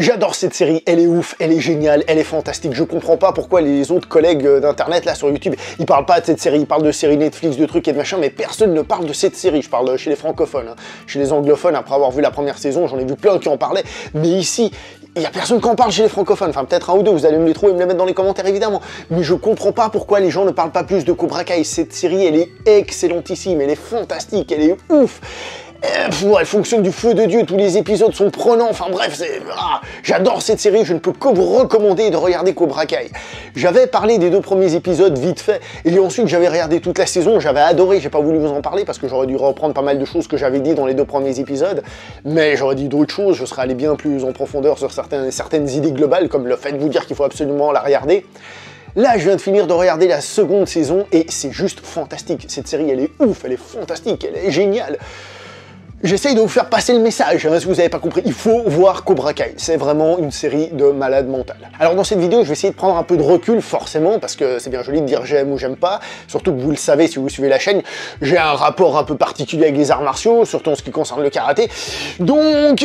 J'adore cette série, elle est ouf, elle est géniale, elle est fantastique. Je comprends pas pourquoi les autres collègues d'internet là sur YouTube, ils parlent pas de cette série, ils parlent de séries Netflix, de trucs et de machin, mais personne ne parle de cette série. Je parle chez les francophones, hein. Chez les anglophones, après avoir vu la première saison, j'en ai vu plein qui en parlaient, mais ici, il y a personne qui en parle chez les francophones. Enfin, peut-être un ou deux, vous allez me les trouver et me les mettre dans les commentaires évidemment. Mais je comprends pas pourquoi les gens ne parlent pas plus de Cobra Kai. Cette série, elle est excellentissime, elle est fantastique, elle est ouf. Elle fonctionne du feu de Dieu, tous les épisodes sont prenants, enfin bref, j'adore cette série, je ne peux que vous recommander de regarder Cobra Kai. J'avais parlé des 2 premiers épisodes vite fait, et ensuite j'avais regardé toute la saison, j'avais adoré, j'ai pas voulu vous en parler parce que j'aurais dû reprendre pas mal de choses que j'avais dit dans les 2 premiers épisodes, mais j'aurais dit d'autres choses, je serais allé bien plus en profondeur sur certaines idées globales, comme le fait de vous dire qu'il faut absolument la regarder. Là, je viens de finir de regarder la 2e saison, et c'est juste fantastique. Cette série, elle est ouf, elle est fantastique, elle est géniale. J'essaye de vous faire passer le message, hein, si vous n'avez pas compris, il faut voir Cobra Kai, c'est vraiment une série de malades mentales. Alors dans cette vidéo, je vais essayer de prendre un peu de recul, forcément, parce que c'est bien joli de dire j'aime ou j'aime pas, surtout que vous le savez si vous suivez la chaîne, j'ai un rapport un peu particulier avec les arts martiaux, surtout en ce qui concerne le karaté, donc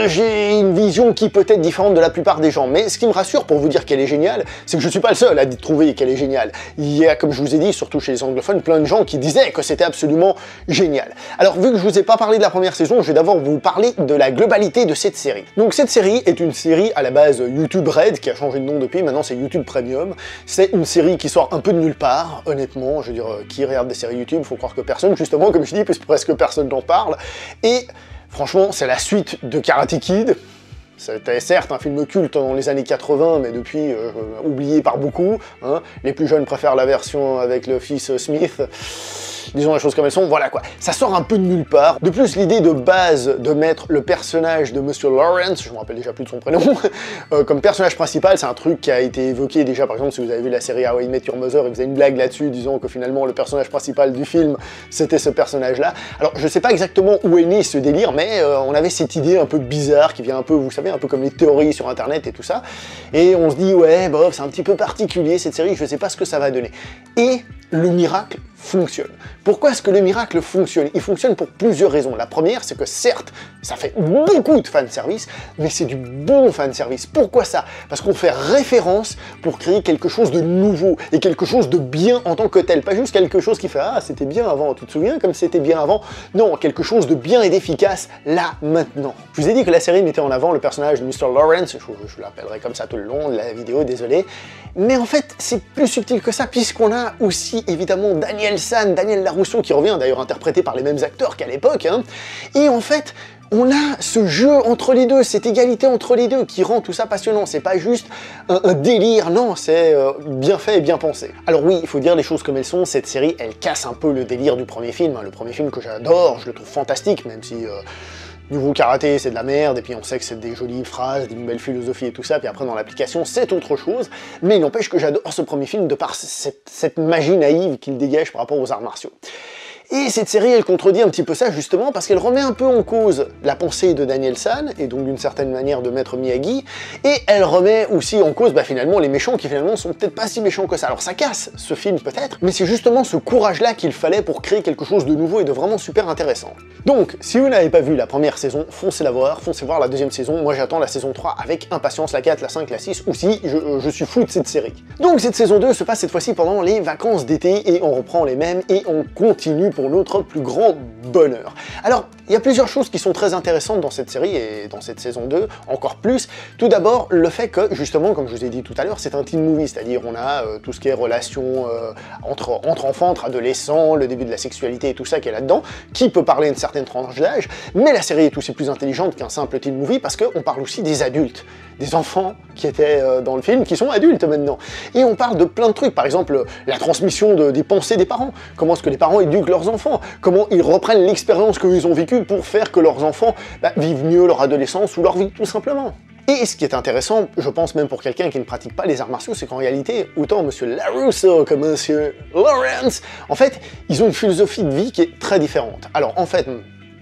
j'ai une vision qui peut être différente de la plupart des gens, mais ce qui me rassure pour vous dire qu'elle est géniale, c'est que je suis pas le seul à trouver qu'elle est géniale. Il y a, comme je vous ai dit, surtout chez les anglophones, plein de gens qui disaient que c'était absolument génial. Alors vu que je vous ai pas parlé de la première saison, je vais d'abord vous parler de la globalité de cette série. Donc cette série est une série à la base YouTube Red, qui a changé de nom depuis, maintenant c'est YouTube Premium. C'est une série qui sort un peu de nulle part, honnêtement, je veux dire, qui regarde des séries YouTube, faut croire que personne, justement, comme je dis, puisque presque personne n'en parle. Et franchement, c'est la suite de Karate Kid. C'était certes un film culte dans les années 80, mais depuis oublié par beaucoup. Hein. Les plus jeunes préfèrent la version avec le fils Smith. Disons les choses comme elles sont, voilà quoi. Ça sort un peu de nulle part. De plus, l'idée de base de mettre le personnage de Monsieur Lawrence, je me rappelle déjà plus de son prénom, comme personnage principal, c'est un truc qui a été évoqué déjà, par exemple, si vous avez vu la série How I Met Your Mother, ils faisaient une blague là-dessus, disant que finalement le personnage principal du film, c'était ce personnage-là. Alors, je sais pas exactement où est né ce délire, mais on avait cette idée un peu bizarre qui vient un peu, vous savez, un peu comme les théories sur Internet et tout ça. Et on se dit, ouais, bof, c'est un petit peu particulier cette série, je sais pas ce que ça va donner. Et le miracle fonctionne. Pourquoi est-ce que le miracle fonctionne? Il fonctionne pour plusieurs raisons. La première, c'est que certes, ça fait beaucoup de fanservice, mais c'est du bon fanservice. Pourquoi ça? Parce qu'on fait référence pour créer quelque chose de nouveau, et quelque chose de bien en tant que tel. Pas juste quelque chose qui fait « Ah, c'était bien avant, tu te souviens comme c'était bien avant ?» Non, quelque chose de bien et d'efficace, là, maintenant. Je vous ai dit que la série mettait en avant le personnage de Mr. Lawrence, je l'appellerai comme ça tout le long de la vidéo, désolé. Mais en fait, c'est plus subtil que ça, puisqu'on a aussi, évidemment, Daniel San, Daniel Larousseau, qui revient, d'ailleurs interprété par les mêmes acteurs qu'à l'époque, hein. Et en fait, on a ce jeu entre les deux, cette égalité entre les deux, qui rend tout ça passionnant. C'est pas juste un délire, non, c'est bien fait et bien pensé. Alors oui, il faut dire les choses comme elles sont, cette série, elle casse un peu le délire du premier film, hein. Le premier film que j'adore, je le trouve fantastique, même si... niveau karaté, c'est de la merde, et puis on sait que c'est des jolies phrases, des nouvelles philosophies et tout ça, puis après dans l'application, c'est autre chose, mais il n'empêche que j'adore ce premier film de par cette magie naïve qu'il dégage par rapport aux arts martiaux. Et cette série, elle contredit un petit peu ça, justement, parce qu'elle remet un peu en cause la pensée de Daniel San, et donc d'une certaine manière de Maître Miyagi, et elle remet aussi en cause, finalement, les méchants qui finalement sont peut-être pas si méchants que ça. Alors ça casse ce film peut-être, mais c'est justement ce courage-là qu'il fallait pour créer quelque chose de nouveau et de vraiment super intéressant. Donc, si vous n'avez pas vu la première saison, foncez la voir, foncez voir la 2e saison, moi j'attends la saison 3 avec impatience, la 4, la 5, la 6, aussi, je suis fou de cette série. Donc cette saison 2 se passe cette fois-ci pendant les vacances d'été, et on reprend les mêmes, et on continue pour notre plus grand bonheur. Alors, il y a plusieurs choses qui sont très intéressantes dans cette série, et dans cette saison 2, encore plus. Tout d'abord, le fait que, justement, comme je vous ai dit tout à l'heure, c'est un teen movie, c'est-à-dire on a tout ce qui est relation entre enfants, entre adolescents, le début de la sexualité et tout ça qui est là-dedans, qui peut parler à une certaine tranche d'âge, mais la série est aussi plus intelligente qu'un simple teen movie, parce qu'on parle aussi des adultes, des enfants qui étaient dans le film, qui sont adultes maintenant. Et on parle de plein de trucs, par exemple, la transmission des pensées des parents, comment est-ce que les parents éduquent leurs enfants, comment ils reprennent l'expérience qu'ils ont vécue pour faire que leurs enfants vivent mieux leur adolescence ou leur vie, tout simplement. Et ce qui est intéressant, je pense même pour quelqu'un qui ne pratique pas les arts martiaux, c'est qu'en réalité, autant Monsieur Larousseau que Monsieur Lawrence, en fait, ils ont une philosophie de vie qui est très différente. Alors en fait,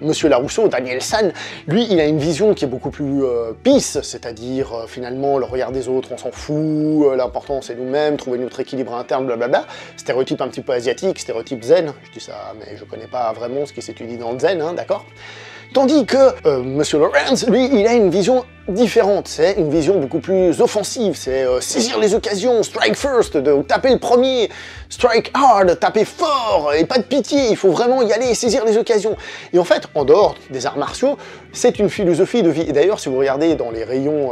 Monsieur Larousseau, Daniel San, lui, il a une vision qui est beaucoup plus peace, c'est-à-dire finalement le regard des autres, on s'en fout, l'important c'est nous-mêmes, trouver notre équilibre interne, blablabla. Stéréotype un petit peu asiatique, stéréotype zen, je dis ça, mais je connais pas vraiment ce qui s'étudie dans le zen, hein, d'accord. Tandis que Monsieur Lawrence, lui, il a une vision différente, c'est une vision beaucoup plus offensive, c'est saisir les occasions, strike first, de taper le premier, strike hard, taper fort, et pas de pitié, il faut vraiment y aller et saisir les occasions. Et en fait, en dehors des arts martiaux, c'est une philosophie de vie. Et d'ailleurs, si vous regardez dans les rayons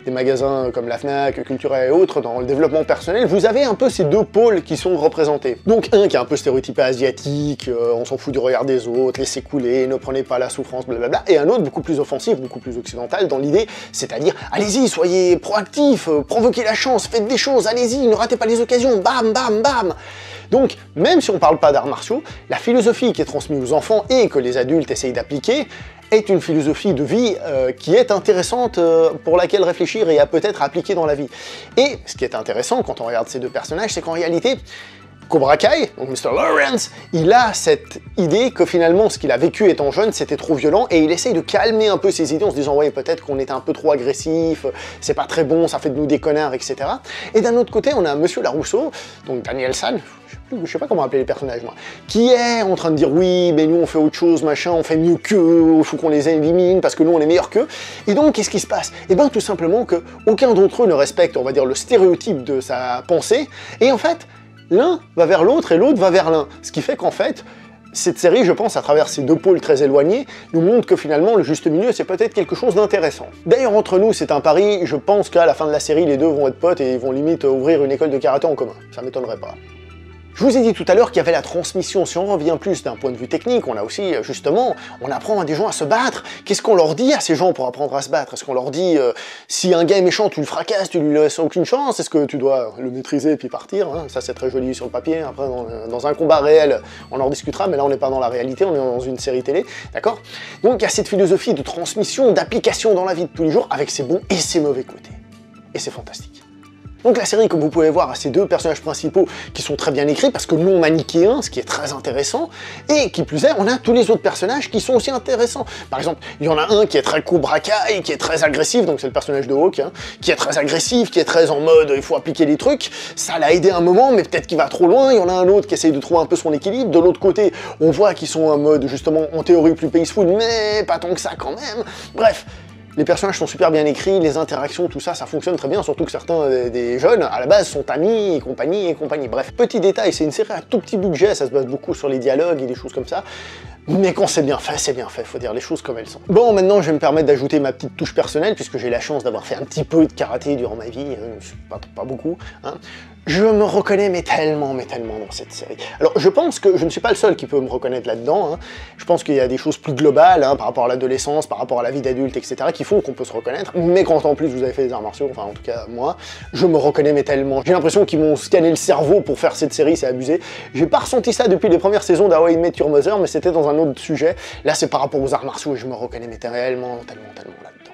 des magasins comme la Fnac, Cultura et autres, dans le développement personnel, vous avez un peu ces deux pôles qui sont représentés. Donc un qui est un peu stéréotypé asiatique, on s'en fout du regard des autres, laissez couler, ne prenez pas la souffrance, blablabla, et un autre beaucoup plus offensif, beaucoup plus occidental dans l'idée, c'est-à-dire, allez-y, soyez proactifs, provoquez la chance, faites des choses, allez-y, ne ratez pas les occasions, bam, bam, bam. Donc, même si on parle pas d'arts martiaux, la philosophie qui est transmise aux enfants et que les adultes essayent d'appliquer est une philosophie de vie qui est intéressante pour laquelle réfléchir et à peut-être appliquer dans la vie. Et ce qui est intéressant quand on regarde ces deux personnages, c'est qu'en réalité, Cobra Kai, donc Mr. Lawrence, il a cette idée que finalement ce qu'il a vécu étant jeune c'était trop violent et il essaye de calmer un peu ses idées en se disant ouais peut-être qu'on était un peu trop agressif, c'est pas très bon, ça fait de nous des connards, etc. Et d'un autre côté on a Monsieur Larousseau, donc Daniel San, je sais pas comment appeler les personnages moi, qui est en train de dire oui mais nous on fait autre chose, machin, on fait mieux qu'eux, il faut qu'on les élimine parce que nous on est meilleurs qu'eux. Et donc qu'est-ce qui se passe? Et bien tout simplement que aucun d'entre eux ne respecte, on va dire, le stéréotype de sa pensée, et en fait l'un va vers l'autre et l'autre va vers l'un. Ce qui fait qu'en fait, cette série, je pense, à travers ces deux pôles très éloignés, nous montre que finalement, le juste milieu, c'est peut-être quelque chose d'intéressant. D'ailleurs, entre nous, c'est un pari, je pense qu'à la fin de la série, les deux vont être potes et ils vont limite ouvrir une école de karaté en commun. Ça m'étonnerait pas. Je vous ai dit tout à l'heure qu'il y avait la transmission. Si on revient plus d'un point de vue technique, on a aussi, justement, on apprend à des gens à se battre. Qu'est-ce qu'on leur dit à ces gens pour apprendre à se battre? Est-ce qu'on leur dit, si un gars est méchant, tu le fracasses, tu lui laisses aucune chance? Est-ce que tu dois le maîtriser et puis partir, hein? Ça, c'est très joli sur le papier. Après, dans un combat réel, on en discutera, mais là, on n'est pas dans la réalité, on est dans une série télé, d'accord? Donc, il y a cette philosophie de transmission, d'application dans la vie de tous les jours, avec ses bons et ses mauvais côtés. Et c'est fantastique. Donc la série, comme vous pouvez voir, a ces deux personnages principaux qui sont très bien écrits, parce que non manichéens, ce qui est très intéressant, et qui plus est, on a tous les autres personnages qui sont aussi intéressants. Par exemple, il y en a un qui est très Cobra Kai, qui est très agressif, donc c'est le personnage de Hawk, hein, qui est très agressif, qui est très en mode il faut appliquer les trucs, ça l'a aidé un moment, mais peut-être qu'il va trop loin. Il y en a un autre qui essaye de trouver un peu son équilibre. De l'autre côté, on voit qu'ils sont en mode justement en théorie plus peaceful, mais pas tant que ça quand même. Bref. Les personnages sont super bien écrits, les interactions, tout ça, ça fonctionne très bien, surtout que certains des jeunes, à la base, sont amis et compagnie et compagnie. Bref, petit détail, c'est une série à tout petit budget, ça se base beaucoup sur les dialogues et des choses comme ça. Mais quand c'est bien fait, faut dire les choses comme elles sont. Bon, maintenant, je vais me permettre d'ajouter ma petite touche personnelle, puisque j'ai la chance d'avoir fait un petit peu de karaté durant ma vie, hein, pas beaucoup, hein. Je me reconnais mais tellement dans cette série. Alors, je pense que je ne suis pas le seul qui peut me reconnaître là-dedans, hein. Je pense qu'il y a des choses plus globales, hein, par rapport à l'adolescence, par rapport à la vie d'adulte, etc., qui font qu'on peut se reconnaître, mais quand en plus vous avez fait des arts martiaux, enfin en tout cas moi, je me reconnais mais tellement. J'ai l'impression qu'ils m'ont scanné le cerveau pour faire cette série, c'est abusé. J'ai pas ressenti ça depuis les premières saisons d'How I Met Your Mother, mais c'était dans un autre sujet. Là, c'est par rapport aux arts martiaux et je me reconnais mais tellement là-dedans.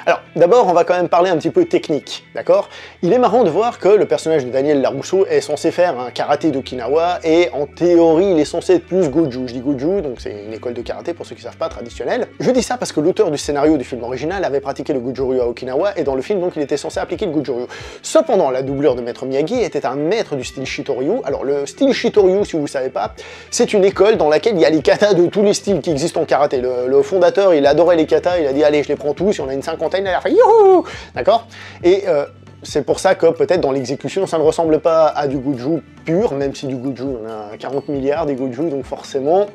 Alors, d'abord, on va quand même parler un petit peu technique, d'accord? Il est marrant de voir que le personnage de Daniel Larousseau est censé faire un karaté d'Okinawa, et en théorie, il est censé être plus Goju. Je dis Goju, donc c'est une école de karaté, pour ceux qui ne savent pas, traditionnelle. Je dis ça parce que l'auteur du scénario du film original avait pratiqué le Goju-ryu à Okinawa, et dans le film, donc, il était censé appliquer le Goju-ryu. Cependant, la doublure de Maître Miyagi était un maître du style Shitoryu. Alors, le style Shitoryu, si vous ne savez pas, c'est une école dans laquelle il y a les katas de tous les styles qui existent en karaté. Le fondateur, il adorait les katas, il a dit, allez, je les prends tous, il y en a une cinquantaine, il a fait youhou, d'accord? Et c'est pour ça que peut-être dans l'exécution ça ne ressemble pas à du Goju pur, même si du Goju on a 40 milliards des Goju, donc forcément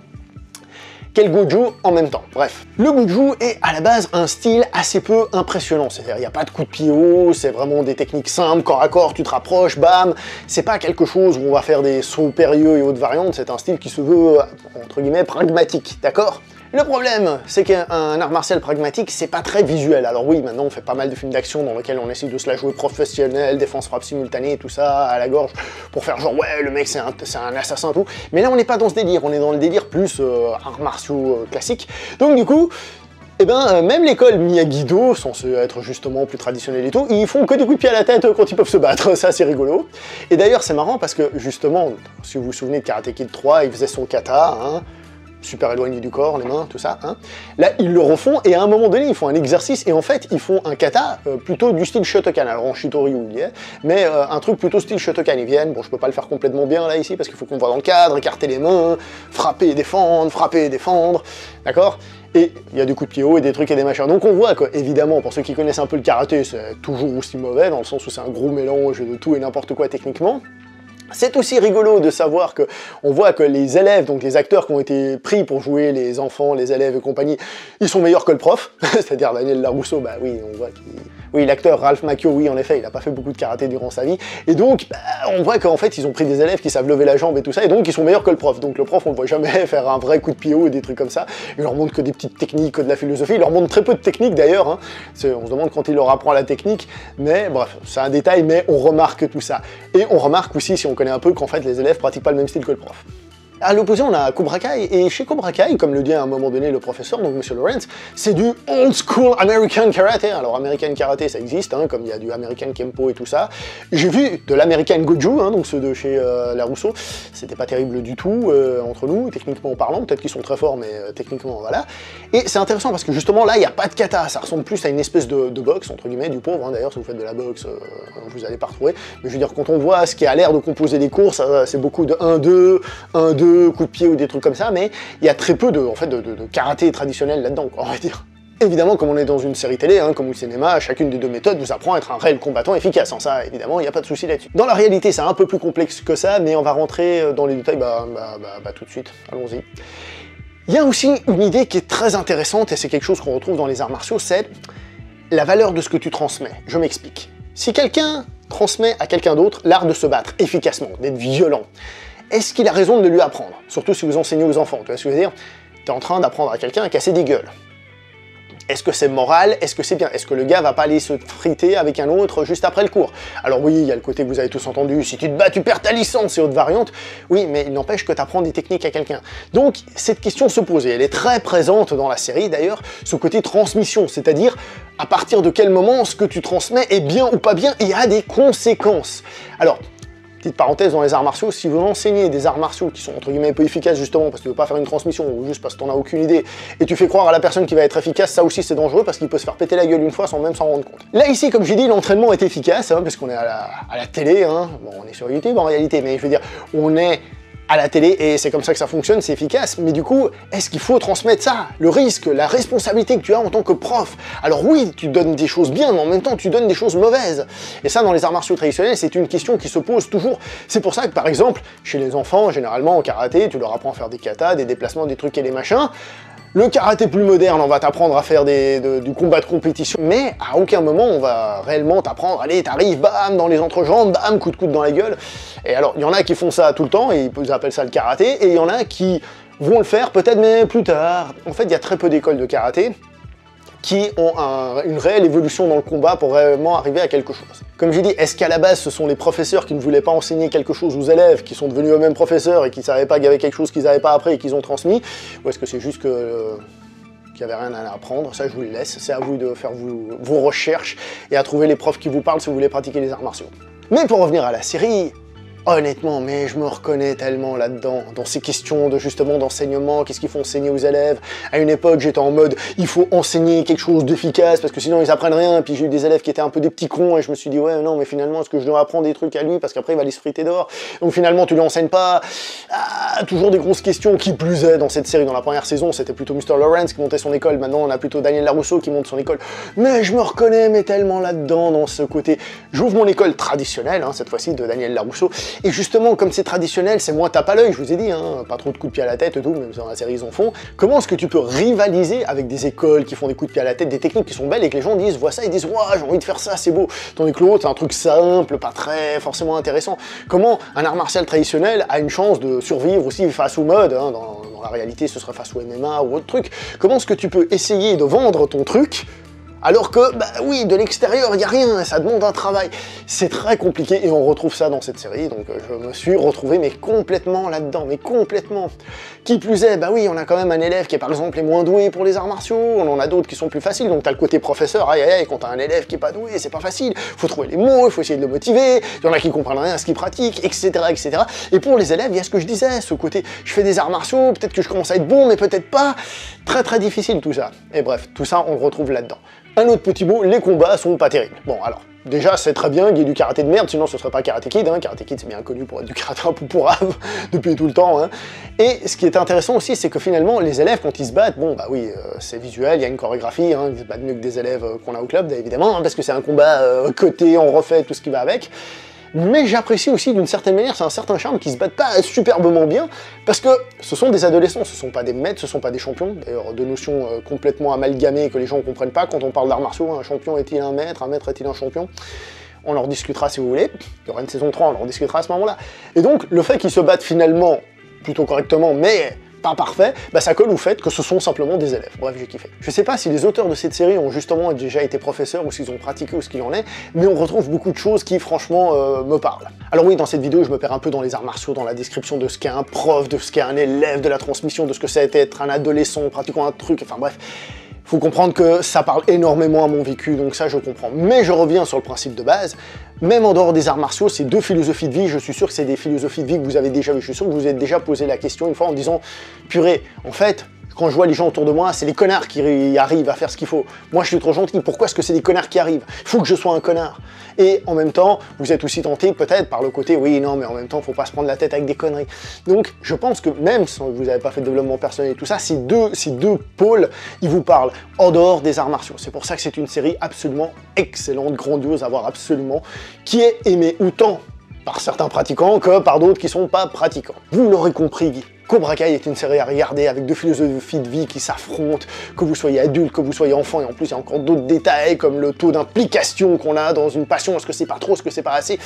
quel Goju en même temps. Bref, le Goju est à la base un style assez peu impressionnant, c'est-à-dire il n'y a pas de coup de pied haut, c'est vraiment des techniques simples, corps à corps, tu te rapproches, bam, c'est pas quelque chose où on va faire des sauts périlleux et autres variantes, c'est un style qui se veut, entre guillemets, pragmatique, d'accord? Le problème, c'est qu'un art martial pragmatique, c'est pas très visuel. Alors oui, maintenant on fait pas mal de films d'action dans lesquels on essaie de se la jouer professionnel, défense-frappe simultanée, tout ça, à la gorge, pour faire genre ouais, le mec c'est un assassin, tout. Mais là on n'est pas dans ce délire, on est dans le délire plus arts martiaux classiques. Donc du coup, eh ben, même l'école Miyagi-Do, censée être justement plus traditionnelle et tout, ils font que des coups de pied à la tête quand ils peuvent se battre, ça c'est rigolo. Et d'ailleurs c'est marrant parce que justement, si vous vous souvenez de Karate Kid 3, il faisait son kata, hein, super éloigné du corps, les mains, tout ça. Hein. Là, ils le refont, et à un moment donné, ils font un exercice, et en fait, ils font un kata plutôt du style Shotokan. Alors, en Shitoryu, il y est, mais un truc plutôt style Shotokan. Ils viennent, bon, je peux pas le faire complètement bien, là, ici, parce qu'il faut qu'on voit dans le cadre, écarter les mains, frapper et défendre, d'accord? Et il y a des coups de pied haut et des trucs et des machins. Donc on voit que, évidemment, pour ceux qui connaissent un peu le karaté, c'est toujours aussi mauvais, dans le sens où c'est un gros mélange de tout et n'importe quoi techniquement. C'est aussi rigolo de savoir que on voit que les élèves, donc les acteurs qui ont été pris pour jouer les enfants, les élèves et compagnie, ils sont meilleurs que le prof, c'est-à-dire Daniel Larousseau, bah oui, on voit qu'il... Oui, l'acteur Ralph Macchio, oui, en effet, il n'a pas fait beaucoup de karaté durant sa vie, et donc, bah, on voit qu'en fait, ils ont pris des élèves qui savent lever la jambe et tout ça, et donc ils sont meilleurs que le prof. Donc le prof, on ne voit jamais faire un vrai coup de pied haut et des trucs comme ça, il leur montre que des petites techniques, que de la philosophie, il leur montre très peu de techniques d'ailleurs, hein. On se demande quand il leur apprend la technique, mais bref, c'est un détail, mais on remarque tout ça. Et on remarque aussi, si on connaît un peu, qu'en fait, les élèves pratiquent pas le même style que le prof. À l'opposé, on a Cobra Kai, et chez Cobra Kai, comme le dit à un moment donné le professeur, donc Monsieur Lawrence, c'est du old school American Karate. Alors American Karate, ça existe, hein, comme il y a du American Kempo et tout ça. J'ai vu de l'American Goju, hein, donc ceux de chez Larousseau, c'était pas terrible du tout, entre nous, techniquement parlant, peut-être qu'ils sont très forts, mais techniquement, voilà. Et c'est intéressant parce que justement, là, il n'y a pas de kata, ça ressemble plus à une espèce de boxe, entre guillemets, du pauvre, hein, d'ailleurs, si vous faites de la boxe, vous allez pas retrouver. Mais je veux dire, quand on voit ce qui a l'air de composer les courses, c'est beaucoup de 1-2, 1-2, coups de pied ou des trucs comme ça, mais il y a très peu de karaté traditionnel là-dedans, on va dire. Évidemment, comme on est dans une série télé, hein, comme au cinéma, chacune des deux méthodes vous apprend à être un réel combattant efficace. Hein, ça, évidemment, il n'y a pas de souci là-dessus. Dans la réalité, c'est un peu plus complexe que ça, mais on va rentrer dans les détails tout de suite. Allons-y. Il y a aussi une idée qui est très intéressante, et c'est quelque chose qu'on retrouve dans les arts martiaux, c'est la valeur de ce que tu transmets. Je m'explique. Si quelqu'un transmet à quelqu'un d'autre l'art de se battre efficacement, d'être violent, est-ce qu'il a raison de le lui apprendre? Surtout si vous enseignez aux enfants, tu vois ce que je veux dire? T'es en train d'apprendre à quelqu'un à casser des gueules. Est-ce que c'est moral? Est-ce que c'est bien? Est-ce que le gars va pas aller se friter avec un autre juste après le cours? Alors oui, il y a le côté que vous avez tous entendu, si tu te bats, tu perds ta licence et autres variantes. Oui, mais il n'empêche que tu apprends des techniques à quelqu'un. Donc, cette question se pose, et elle est très présente dans la série d'ailleurs, ce côté transmission, c'est-à-dire à partir de quel moment ce que tu transmets est bien ou pas bien et a des conséquences. Alors, petite parenthèse dans les arts martiaux, si vous enseignez des arts martiaux qui sont entre guillemets peu efficaces justement parce que tu veux pas faire une transmission ou juste parce que t'en as aucune idée et tu fais croire à la personne qui va être efficace, ça aussi c'est dangereux parce qu'il peut se faire péter la gueule une fois sans même s'en rendre compte. Là ici, comme j'ai dit, l'entraînement est efficace hein, parce qu'on est à la télé, hein. Bon on est sur YouTube en réalité, mais je veux dire, on est à la télé, et c'est comme ça que ça fonctionne, c'est efficace, mais du coup, est-ce qu'il faut transmettre ça? Le risque, la responsabilité que tu as en tant que prof. Alors oui, tu donnes des choses bien, mais en même temps, tu donnes des choses mauvaises. Et ça, dans les arts martiaux traditionnels, c'est une question qui se pose toujours. C'est pour ça que, par exemple, chez les enfants, généralement en karaté, tu leur apprends à faire des katas, des déplacements, des trucs et des machins. Le karaté plus moderne, on va t'apprendre à faire du combat de compétition, mais à aucun moment on va réellement t'apprendre, allez, t'arrives, bam, dans les entrejambes, bam, coup de coude dans la gueule. Et alors, il y en a qui font ça tout le temps, et ils appellent ça le karaté, et il y en a qui vont le faire peut-être, mais plus tard. En fait, il y a très peu d'écoles de karaté qui ont une réelle évolution dans le combat pour vraiment arriver à quelque chose. Comme j'ai dit, est-ce qu'à la base, ce sont les professeurs qui ne voulaient pas enseigner quelque chose aux élèves, qui sont devenus eux-mêmes professeurs et qui ne savaient pas qu'il y avait quelque chose qu'ils n'avaient pas appris et qu'ils ont transmis? Ou est-ce que c'est juste que qu'il n'y avait rien à apprendre? Ça, je vous le laisse. C'est à vous de faire vos recherches et à trouver les profs qui vous parlent si vous voulez pratiquer les arts martiaux. Mais pour revenir à la série, honnêtement, mais je me reconnais tellement là-dedans, dans ces questions de justement d'enseignement, qu'est-ce qu'il faut enseigner aux élèves. À une époque, j'étais en mode, il faut enseigner quelque chose d'efficace, parce que sinon ils apprennent rien, puis j'ai eu des élèves qui étaient un peu des petits cons, et je me suis dit, ouais, non, mais finalement, est-ce que je dois apprendre des trucs à lui, parce qu'après il va aller se friter dehors. Donc finalement, tu lui enseignes pas. Ah, toujours des grosses questions, qui plus est, dans cette série, dans la première saison, c'était plutôt Mr. Lawrence qui montait son école, maintenant on a plutôt Daniel Larousseau qui monte son école. Mais je me reconnais, mais tellement là-dedans, dans ce côté. J'ouvre mon école traditionnelle, hein, cette fois-ci, de Daniel Larousseau, et justement, comme c'est traditionnel, c'est moins tape à l'œil, je vous ai dit, hein, pas trop de coups de pied à la tête et tout, même dans la série ils en font. Comment est-ce que tu peux rivaliser avec des écoles qui font des coups de pied à la tête, des techniques qui sont belles et que les gens disent, voient ça, ils disent, ouah, j'ai envie de faire ça, c'est beau. Tandis que l'autre, c'est un truc simple, pas très forcément intéressant. Comment un art martial traditionnel a une chance de survivre aussi face au mode, hein, dans la réalité ce serait face au MMA ou autre truc. Comment est-ce que tu peux essayer de vendre ton truc Alors que, bah oui, de l'extérieur, il n'y a rien, ça demande un travail. C'est très compliqué et on retrouve ça dans cette série, donc je me suis retrouvé mais complètement là-dedans, mais complètement. Qui plus est, bah oui, on a quand même un élève qui est par exemple les moins doué pour les arts martiaux, on en a d'autres qui sont plus faciles, donc t'as le côté professeur, aïe aïe aïe, quand t'as un élève qui est pas doué, c'est pas facile, faut trouver les mots, il faut essayer de le motiver, il y en a qui comprennent rien à ce qu'il pratique, etc., etc. Et pour les élèves, il y a ce que je disais, ce côté, je fais des arts martiaux, peut-être que je commence à être bon, mais peut-être pas, très très difficile tout ça. Et bref, tout ça, on le retrouve là-dedans. Un autre petit mot, les combats sont pas terribles. Bon, alors, déjà, c'est très bien qu'il y ait du karaté de merde, sinon ce serait pas Karate Kid, hein. Karate Kid, c'est bien connu pour être du karaté un peu pourrave depuis tout le temps, hein. Et ce qui est intéressant aussi, c'est que finalement, les élèves, quand ils se battent, bon, bah oui, c'est visuel, il y a une chorégraphie, hein, ils se battent mieux que des élèves qu'on a au club, évidemment, hein, parce que c'est un combat coté, on refait tout ce qui va avec. Mais j'apprécie aussi d'une certaine manière, c'est un certain charme qui se battent pas superbement bien, parce que ce sont des adolescents, ce sont pas des maîtres, ce sont pas des champions, d'ailleurs deux notions complètement amalgamées que les gens ne comprennent pas quand on parle d'arts martiaux, un champion est-il un maître est-il un champion? On en discutera si vous voulez, il y aura une saison 3, on en discutera à ce moment-là. Et donc le fait qu'ils se battent finalement plutôt correctement, mais pas parfait, bah ça colle au fait que ce sont simplement des élèves. Bref, j'ai kiffé. Je sais pas si les auteurs de cette série ont justement déjà été professeurs, ou s'ils ont pratiqué, ou ce qu'il en est, mais on retrouve beaucoup de choses qui, franchement, me parlent. Alors oui, dans cette vidéo, je me perds un peu dans les arts martiaux, dans la description de ce qu'est un prof, de ce qu'est un élève, de la transmission, de ce que c'est être un adolescent pratiquant un truc, enfin bref. Faut comprendre que ça parle énormément à mon vécu, donc ça je comprends. Mais je reviens sur le principe de base, même en dehors des arts martiaux, ces deux philosophies de vie, je suis sûr que c'est des philosophies de vie que vous avez déjà vues, je suis sûr que vous vous êtes déjà posé la question une fois en disant « Purée, en fait, quand je vois les gens autour de moi, c'est les connards qui arrivent à faire ce qu'il faut. Moi, je suis trop gentil, pourquoi est-ce que c'est des connards qui arrivent? Il faut que je sois un connard. » Et en même temps, vous êtes aussi tenté peut-être par le côté « Oui, non, mais en même temps, faut pas se prendre la tête avec des conneries. » Donc, je pense que même si vous n'avez pas fait de développement personnel et tout ça, ces deux pôles, ils vous parlent en dehors des arts martiaux. C'est pour ça que c'est une série absolument excellente, grandiose à voir absolument, qui est aimée autant par certains pratiquants que par d'autres qui sont pas pratiquants. Vous l'aurez compris, Cobra Kai est une série à regarder avec deux philosophies de vie qui s'affrontent, que vous soyez adulte, que vous soyez enfant, et en plus il y a encore d'autres détails comme le taux d'implication qu'on a dans une passion, est-ce que c'est pas trop, est-ce que c'est pas assez.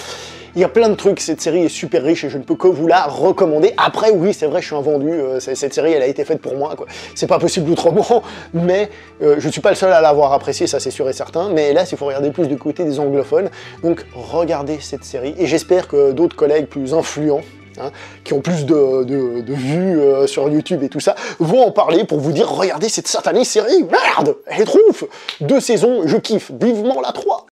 Il y a plein de trucs, cette série est super riche et je ne peux que vous la recommander. Après oui, c'est vrai, je suis un vendu, cette série elle a été faite pour moi, quoi. C'est pas possible autrement, mais je suis pas le seul à l'avoir appréciée, ça c'est sûr et certain, mais là il faut regarder plus du côté des anglophones, donc regardez cette série, et j'espère que d'autres collègues plus influents, hein, qui ont plus de vues sur YouTube et tout ça, vont en parler pour vous dire « Regardez cette satanée série, merde, elle est trop ouf ! 2 saisons, je kiffe, vivement la 3 !»